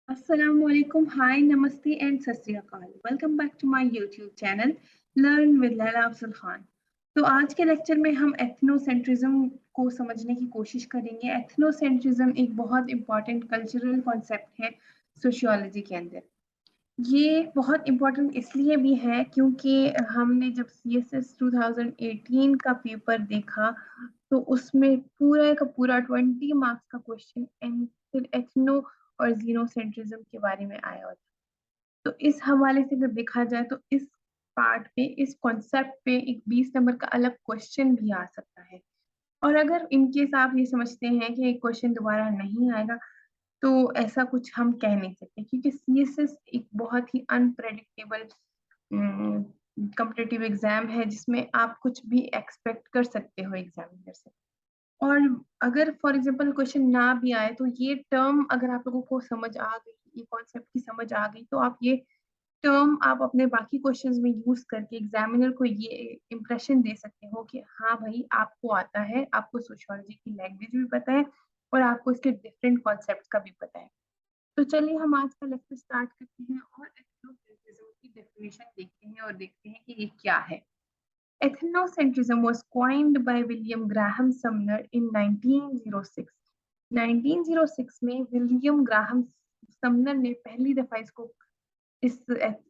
Assalamualaikum, hi, namaste and Sat Shri Akal. Welcome back to my YouTube channel learn with Laila Afzal Khan. तो आज के lecture में हम एथनोसेंट्रिज्म को समझने की कोशिश करेंगे। एथनोसेंट्रिज्म एक बहुत इंपॉर्टेंट कल्चरल कॉन्सेप्ट है सोशियोलॉजी के अंदर। ये बहुत इम्पोर्टेंट इसलिए भी है क्योंकि हमने जब CSS 2018 का पेपर देखा तो उसमें पूरा का पूरा 20 मार्क्स का क्वेश्चन एथनो और जीनोसेंट्रिज्म के बारे में आया होता। तो इस हवाले से जब देखा जाए तो इस पार्ट पे, इस कॉन्सेप्ट पे एक 20 नंबर का अलग क्वेश्चन भी आ सकता है। और अगर इनकेस आप ये समझते हैं कि एक क्वेश्चन दोबारा नहीं आएगा तो ऐसा कुछ हम कह नहीं सकते, क्योंकि CSS एक बहुत ही अनप्रेडिक्टेबल कॉम्पिटिटिव एग्जाम है जिसमें आप कुछ भी एक्सपेक्ट कर सकते हो एग्जामिनर से। और अगर फॉर एग्जांपल क्वेश्चन ना भी आए तो ये टर्म अगर आप लोगों को समझ आ गई, ये कॉन्सेप्ट की समझ आ गई, तो आप ये टर्म आप अपने बाकी क्वेश्चंस में यूज करके एग्जामिनर को ये इंप्रेशन दे सकते हो कि हाँ भाई आपको आता है, आपको सोशियोलॉजी की लैंग्वेज भी पता है और आपको इसके डिफरेंट कॉन्सेप्ट्स का भी पता है। तो चलिए हम आज का लेक्चर स्टार्ट करते हैं और एथनोसेंट्रिज्म की डेफिनेशन देखते हैं और देखते हैं कि ये क्या है। Ethnocentrism was coined by William Graham Sumner in 1906. 1906 में विलियम ग्राहम समनर ने पहली दफा इस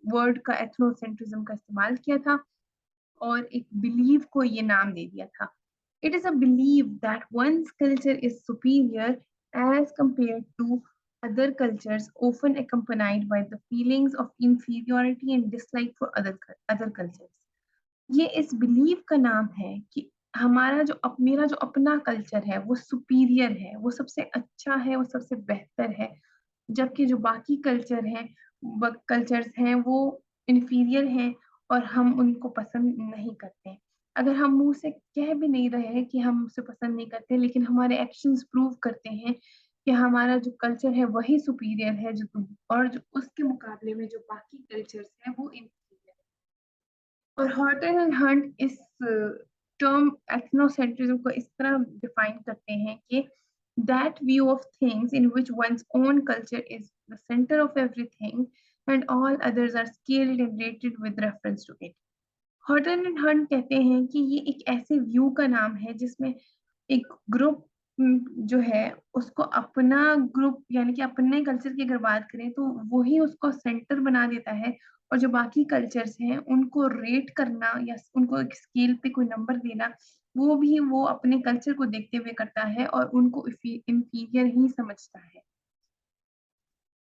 वर्ड का एथनोसेंट्रिज्म का इस्तेमाल किया था और एक बिलीव को ये नाम दे दिया था। It is a belief that one's culture is superior as compared to other cultures, often accompanied by the feelings of inferiority and dislike for other cultures. ये इस बिलीव का नाम है कि मेरा जो अपना कल्चर है वो सुपीरियर है, वो सबसे अच्छा है, वो सबसे बेहतर है, जबकि जो बाकी कल्चर्स हैं वो इन्फीरियर हैं और हम उनको पसंद नहीं करते। अगर हम मुंह से कह भी नहीं रहे हैं कि हम उसे पसंद नहीं करते, लेकिन हमारे एक्शंस प्रूव करते हैं कि हमारा जो कल्चर है वही सुपीरियर है, जो उसके मुकाबले में जो बाकी कल्चर्स हैं वो इन्फीरियर है। और हॉटन एंड हंट इस टर्म एथनोसेंट्रिज्म को इस तरह डिफाइन करते हैं कि that view of things in which one's own culture is the center of everything and all others are scaled and rated with reference to it. Horton and Hunt कहते हैं कि ये एक ऐसे व्यू का नाम है जिसमें एक ग्रुप जो है उसको अपना ग्रुप यानी कि अपने कल्चर की अगर बात करें तो वही उसको सेंटर बना देता है, और जो बाकी कल्चर्स हैं उनको रेट करना या उनको एक स्केल पे कोई नंबर देना वो भी वो अपने कल्चर को देखते हुए करता है और उनको इंफीरियर ही समझता है।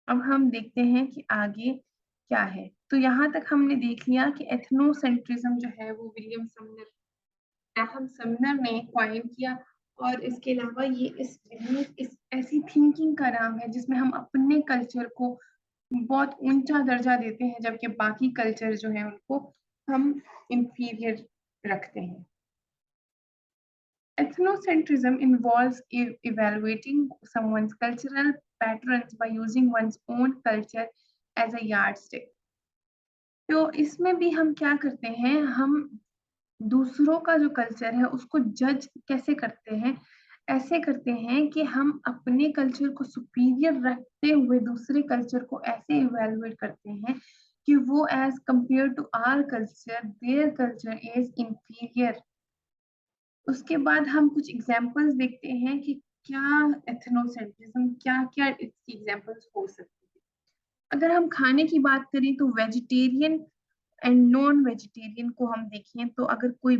अब हम देखते हैं कि आगे क्या है। तो यहाँ तक हमने देख लिया कि एथनोसेंट्रिज्म जो है वो ग्राहम समनर ने कॉइन किया, और इसके अलावा ये इस ऐसी थिंकिंग का नाम है जिसमें हम अपने कल्चर को बहुत ऊंचा दर्जा देते हैं जबकि बाकी कल्चर जो है उनको हम इंफीरियर रखते हैं। Ethnocentrism involves evaluating someone's cultural patterns by using one's own culture as a yardstick. तो इसमें भी हम क्या करते हैं, हम दूसरों का जो कल्चर है उसको जज कैसे करते हैं, ऐसे करते हैं कि हम अपने कल्चर को सुपीरियर रखते हुए दूसरे कल्चर को ऐसे इवेलुएट करते हैं कि वो as compare to our culture their culture is inferior. उसके बाद हम कुछ एग्जाम्पल्स देखते हैं कि क्या एथनोसेंट्रिज्म क्या क्या इसकी एग्जाम्पल्स हो सकती है। अगर हम खाने की बात करें तो वेजिटेरियन एंड नॉन वेजिटेरियन को हम देखें तो अगर कोई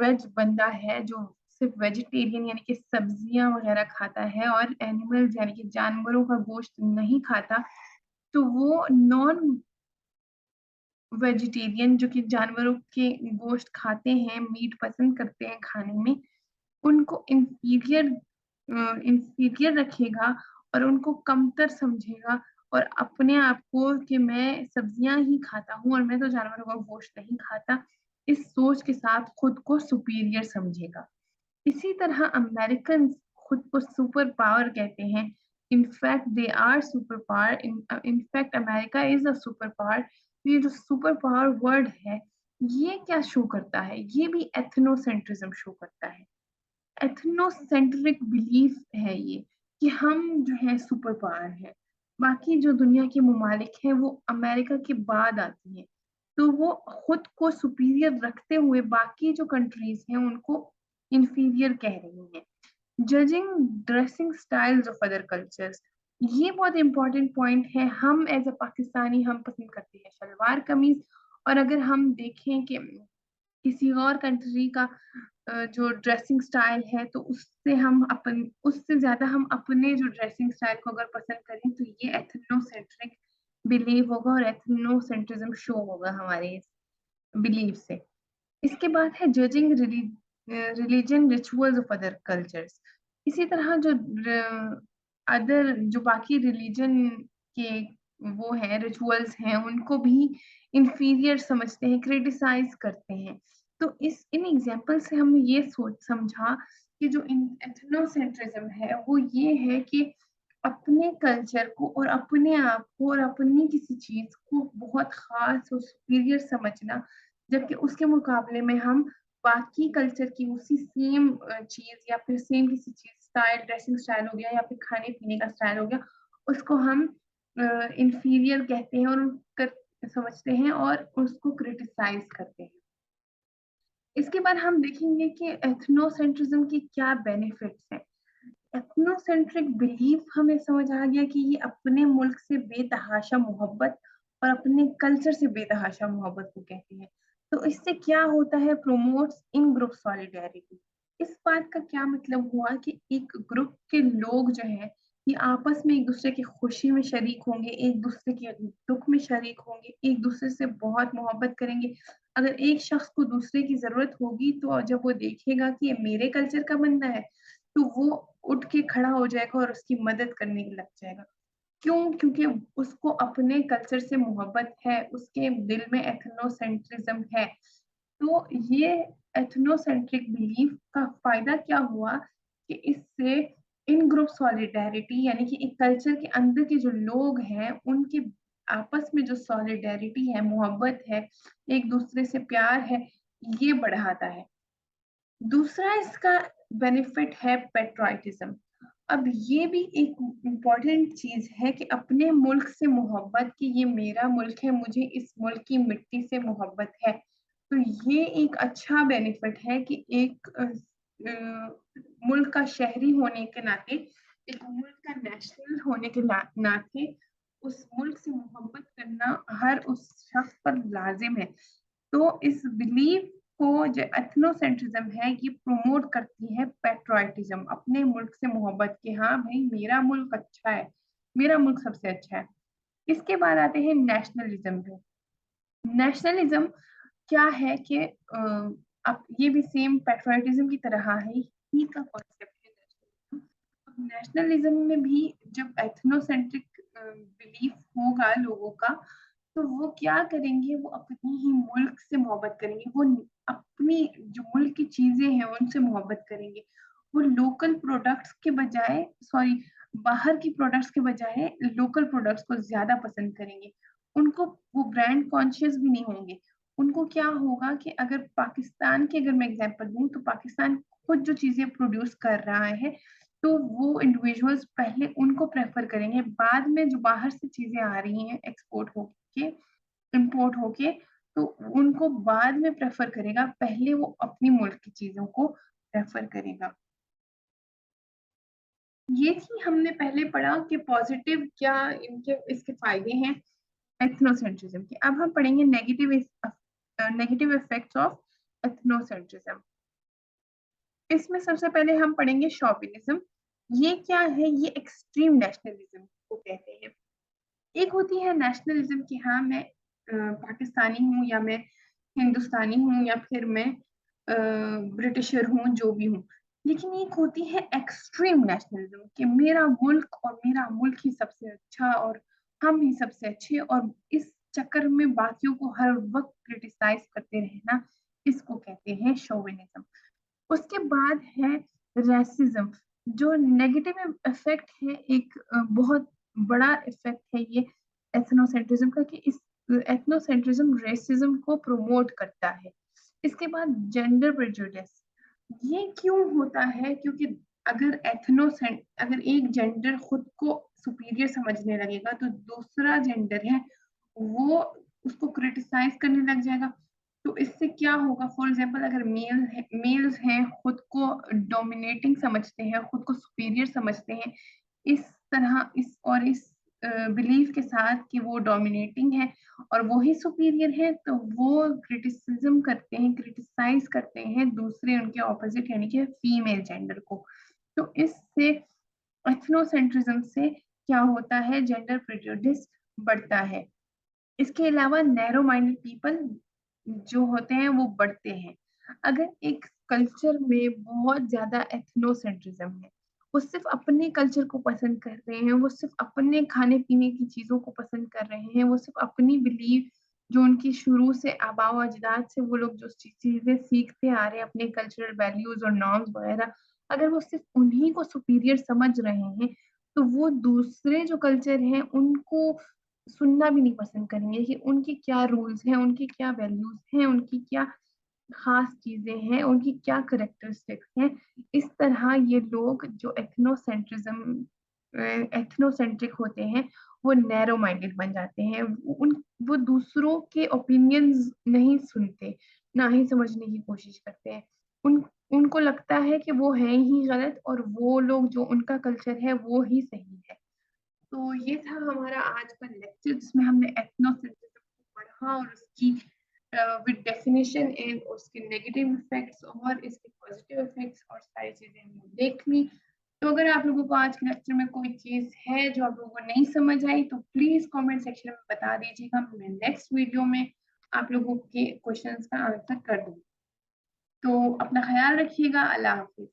वेज बंदा है जो सिर्फ वेजिटेरियन यानी कि सब्जियां वगैरह खाता है और एनिमल्स यानी कि जानवरों का गोश्त नहीं खाता, तो वो नॉन वेजिटेरियन जो कि जानवरों के गोश्त खाते हैं, मीट पसंद करते हैं खाने में, उनको इंफीरियर रखेगा और उनको कमतर समझेगा और अपने आप को कि मैं सब्जियां ही खाता हूँ और मैं तो जानवरों का गोश्त नहीं खाता, इस सोच के साथ खुद को सुपीरियर समझेगा। इसी तरह अमेरिकन खुद को सुपर पावर कहते हैं। In fact they are super power, in fact America is a super power. ये जो सुपर पावर वर्ड है ये क्या शो करता है, ये भी एथनोसेंट्रिज्म शो करता है। एथनोसेंट्रिक बिलीफ है ये कि हम जो है सुपर पावर हैं। बाकी जो दुनिया के ममालिक हैं वो अमेरिका के बाद आती हैं। तो वो खुद को सुपीरियर रखते हुए बाकी जो कंट्रीज़ हैं उनको इंफीरियर कह रही हैं। Judging dressing styles of other cultures, ये बहुत इंपॉर्टेंट पॉइंट है। हम एज अ पाकिस्तानी हम पसंद करते हैं शलवार कमीज, और अगर हम देखें कि किसी और कंट्री का जो ड्रेसिंग स्टाइल है तो उससे ज्यादा हम अपने जो ड्रेसिंग स्टाइल को अगर पसंद करें तो ये एथनोसेंट्रिक बिलीव होगा और एथनोसेंट्रिज्म शो होगा हमारे बिलीव से। इसके बाद है judging religion rituals of other cultures. इसी तरह जो अदर जो बाकी रिलीजन के वो हैं रिचुअल्स हैं उनको भी इंफीरियर समझते हैं, क्रिटिसाइज करते हैं। तो इस इन एग्जाम्पल से हमने ये सोच समझा कि जो एथनोसेंट्रिज्म है वो ये है कि अपने कल्चर को और अपने आप को और अपनी किसी चीज को बहुत खास और सुपीरियर समझना, जबकि उसके मुकाबले में हम बाकी कल्चर की उसी सेम चीज या फिर सेम किसी चीज स्टाइल, ड्रेसिंग स्टाइल हो गया या फिर खाने पीने का स्टाइल हो गया, उसको हम इंफीरियर कहते हैं और समझते हैं और उसको क्रिटिसाइज करते हैं। इसके बाद हम देखेंगे कि एथनोसेंट्रिज्म के क्या बेनिफिट्स हैं। एथनोसेंट्रिक बिलीफ हमें समझ आ गया कि ये अपने मुल्क से बेतहाशा मोहब्बत और अपने कल्चर से बेतहाशा मोहब्बत को कहते हैं। तो इससे क्या होता है, प्रोमोट्स इन ग्रुप सॉलिडेरिटी। इस बात का क्या मतलब हुआ कि एक ग्रुप के लोग जो है ये आपस में एक दूसरे की खुशी में शरीक होंगे, एक दूसरे के दुख में शरीक होंगे, एक दूसरे से बहुत मोहब्बत करेंगे। अगर एक शख्स को दूसरे की जरूरत होगी तो जब वो देखेगा कि ये मेरे कल्चर का बंदा है तो वो उठ के खड़ा हो जाएगा और उसकी मदद करने लग जाएगा। क्यों? क्योंकि उसको अपने कल्चर से मोहब्बत है, उसके दिल में एथनोसेंट्रिज्म है। तो ये एथनोसेंट्रिक बिलीफ का फायदा क्या हुआ कि इससे इन ग्रुप सॉलिडेरिटी यानी कि एक कल्चर के अंदर के जो लोग हैं उनके आपस में जो सॉलिडेरिटी है, मोहब्बत है, एक दूसरे से प्यार है, ये बढ़ाता है। दूसरा इसका बेनिफिट है पेट्रोटिज्म। अब ये भी एक इम्पॉर्टेंट चीज है कि अपने मुल्क से मोहब्बत, कि ये मेरा मुल्क है, मुझे इस मुल्क की मिट्टी से मोहब्बत है। तो ये एक अच्छा बेनिफिट है कि एक मुल्क का शहरी होने के नाते, एक मुल्क का नेशनल होने के नाते उस मुल्क से मोहब्बत करना हर उस शख्स पर लाजिम है। तो इस बिलीफ को जो एथनोसेंट्रिज्म है ये प्रमोट करती है पेट्रोटिज्म, अपने मुल्क से मोहब्बत की। हाँ भाई मेरा मुल्क अच्छा है, मेरा मुल्क सबसे अच्छा है। इसके बाद आते हैं नेशनलिज्म पे। नेशनलिज्म क्या है कि अब ये भी सेम पेट्रोटिज्म की तरह है, ही का कॉन्सेप्ट है नेशनलिज्म। अब नेशनलिज्म में भी जब एथनोसेंट्रिक बिलीफ होगा लोगों का तो वो क्या करेंगे, वो अपनी ही मुल्क से मोहब्बत करेंगे, वो अपनी जो मुल्क की चीजें हैं उनसे मोहब्बत करेंगे। वो लोकल प्रोडक्ट्स के बजाय, सॉरी, बाहर की प्रोडक्ट्स के बजाय लोकल प्रोडक्ट्स को ज्यादा पसंद करेंगे। उनको वो ब्रांड कॉन्शियस भी नहीं होंगे। उनको क्या होगा कि अगर पाकिस्तान की अगर मैं एग्जांपल दूं तो पाकिस्तान खुद जो चीजें प्रोड्यूस कर रहा है तो वो इंडिविजुअल्स पहले उनको प्रेफर करेंगे, बाद में जो बाहर से चीजें आ रही हैं एक्सपोर्ट होके, इंपोर्ट होके, तो उनको बाद में प्रेफर करेगा, पहले वो अपनी मुल्क की चीजों को प्रेफर करेगा। ये थी हमने पहले पढ़ा कि पॉजिटिव क्या इनके इसके फायदे हैं एथनोसेंट्रिज्म के। अब हम पढ़ेंगे नेगेटिव इफेक्ट्स ऑफ एथनोसेंट्रिज्म। इसमें सबसे पहले हम पढ़ेंगे शॉविनिज्म। ये क्या है? ये एक्सट्रीम नेशनलिज्म को कहते हैं। एक होती है नेशनलिज्म कि हाँ मैं पाकिस्तानी हूँ या मैं हिंदुस्तानी हूँ या फिर मैं ब्रिटिशर हूँ, जो भी हूँ। लेकिन एक होती है एक्सट्रीम नेशनलिज्म कि मेरा मुल्क और मेरा मुल्क ही सबसे अच्छा और हम ही सबसे अच्छे, और इस चक्कर में बाकियों को हर वक्त क्रिटिसाइज करते रहना, इसको कहते हैं शोविनिज्म। उसके बाद है रेसिज्म, जो नेगेटिव इफेक्ट है, एक बहुत बड़ा इफेक्ट है ये एथनोसेंट्रिज्म का, कि इस एथनोसेंट्रिज्म रेसिज्म को प्रमोट करता है। इसके बाद जेंडर प्रेजुडिस। ये क्यों होता है? क्योंकि अगर एक जेंडर खुद को सुपीरियर समझने लगेगा तो दूसरा जेंडर है वो उसको क्रिटिसाइज करने लग जाएगा। तो इससे क्या होगा, फॉर एग्जांपल अगर मेल्स हैं खुद को डोमिनेटिंग समझते हैं, खुद को सुपीरियर समझते हैं, इस इस बिलीफ के साथ कि वो डोमिनेटिंग है और वो ही सुपीरियर है, तो वो क्रिटिसाइज करते हैं दूसरे उनके ऑपोजिट यानी कि फीमेल जेंडर को। तो इससे एथनोसेंट्रिज्म से क्या होता है, जेंडर प्रेजुडिस बढ़ता है। इसके अलावा नैरो माइंडेड पीपल जो होते हैं वो बढ़ते हैं। अगर एक कल्चर में बहुत ज्यादा एथनोसेंट्रिज्म है, वो सिर्फ अपने कल्चर को पसंद कर रहे हैं, वो सिर्फ अपने खाने पीने की चीजों को पसंद कर रहे हैं, वो सिर्फ अपनी बिलीव जो उनकी शुरू से आबाओ अजदाद से वो लोग जो चीजें सीखते आ रहे हैं, अपने कल्चरल वैल्यूज और नॉर्म्स वगैरह, अगर वो सिर्फ उन्हीं को सुपीरियर समझ रहे हैं, तो वो दूसरे जो कल्चर हैं उनको सुनना भी नहीं पसंद करेंगे कि उनके क्या रूल्स हैं, उनकी क्या वैल्यूज हैं, उनकी क्या खास चीजें हैं, उनकी क्या करेक्टरिस्टिक्स हैं। इस तरह ये लोग जो एथनोसेंट्रिक होते हैं वो नैरो माइंडेड बन जाते हैं। वो दूसरों के ओपिनियंस नहीं सुनते, ना ही समझने की कोशिश करते हैं। उनको लगता है कि वो है ही गलत और वो लोग जो उनका कल्चर है वो ही सही है। तो ये था हमारा आज का लेक्चर जिसमें हमने एथनोसेंट्रिज्म को पढ़ा और उसकी विद डेफिनेशन एंड उसके नेगेटिव इफेक्ट्स और इसके पॉजिटिव इफेक्ट्स और सारी चीजें हमने देख ली। तो अगर आप लोगों को आज के लेक्चर में कोई चीज है जो आप लोगों को नहीं समझ आई तो प्लीज कमेंट सेक्शन में बता दीजिएगा, मैं नेक्स्ट वीडियो में आप लोगों के क्वेश्चंस का आंसर कर दूंगी। तो अपना ख्याल रखिएगा। अल्लाह हाफिज।